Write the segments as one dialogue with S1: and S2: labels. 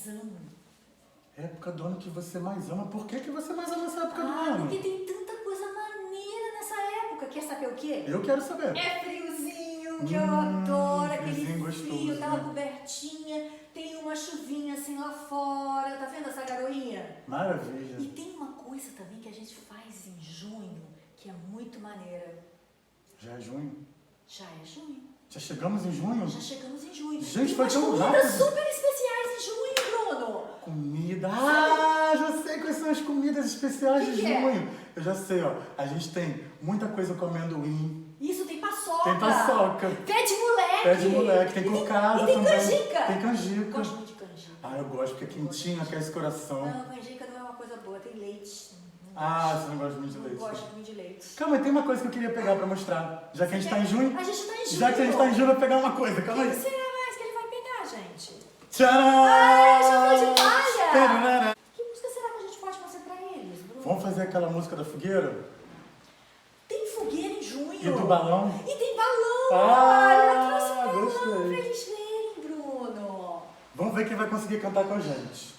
S1: mais amo.
S2: Época do ano que você mais ama. Por que você mais ama essa época do ano?
S1: Porque tem tanta coisa maneira nessa época. Quer saber o quê?
S2: Eu quero saber.
S1: É friozinho, que eu adoro, aquele
S2: friozinho
S1: frio,
S2: gostoso,
S1: aquela
S2: né?
S1: cobertinha, tem uma chuvinha assim lá fora, tá vendo essa garoinha?
S2: Maravilha.
S1: E tem uma coisa também que a gente faz em junho, que é muito maneira.
S2: Já é junho?
S1: Já é junho.
S2: Já chegamos em junho?
S1: Já chegamos em junho.
S2: Gente,
S1: tem
S2: foi
S1: umas
S2: tão
S1: comidas
S2: rápido.
S1: super especiais em junho, Bruno.
S2: Comida. Ah, já sei quais são as comidas especiais de
S1: Que é?
S2: junho. Eu já sei, ó. A gente tem muita coisa com amendoim.
S1: Isso, tem paçoca.
S2: Tem paçoca.
S1: Pé de moleque.
S2: Pé de moleque. Tem cocada também.
S1: E tem canjica.
S2: Tem canjica.
S1: Gosto muito de canjica.
S2: Ah, eu gosto porque é quentinho, aquece o coração.
S1: Não, canjica não é uma coisa boa, tem leite.
S2: Ah, você não gosta muito de
S1: Não
S2: leite.
S1: gosto muito de leite.
S2: Calma, tem uma coisa que eu queria pegar pra mostrar. Já que a gente tá em junho.
S1: A gente tá em junho.
S2: Já que a gente tá em junho, eu vou pegar uma coisa.
S1: O
S2: Calma
S1: que
S2: aí.
S1: será mais que ele vai pegar, gente?
S2: Tcharam!
S1: Ai, chapéu de palha!
S2: Tararara.
S1: Que música será que a gente pode mostrar pra eles, Bruno?
S2: Vamos fazer aquela música da fogueira?
S1: Tem fogueira em junho.
S2: E do balão?
S1: E tem balão.
S2: Ah,
S1: eu trouxe balão
S2: gostei.
S1: pra eles verem, Bruno.
S2: Vamos ver quem vai conseguir cantar com a gente.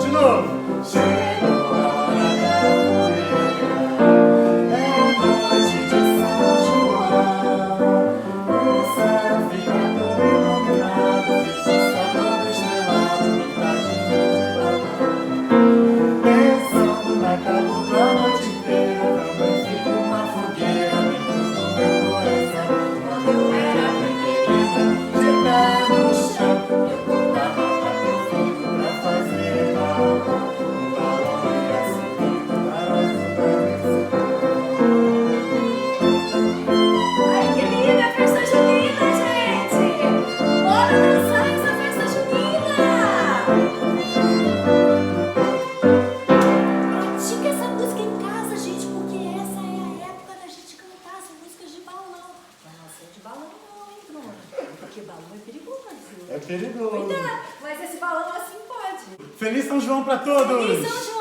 S2: De novo. Pensando na calor da noite inteira, também fico uma fogueira dentro do meu coração. Quando eu era pequenina, de pé no chão, eu contava pra teu filho pra fazer balão. O balão ia subindo para as
S1: Ai, que linda a festa junina, gente! Bora dançar essa festa junina! Pratica essa música em casa, gente, porque essa é a época da gente cantar as músicas de balão. Mas não sei de balão não, hein, Bruno? Porque balão é perigoso.
S2: É perigoso.
S1: Cuidado, mas esse balão assim pode.
S2: Feliz São João pra todos!
S1: Feliz São João!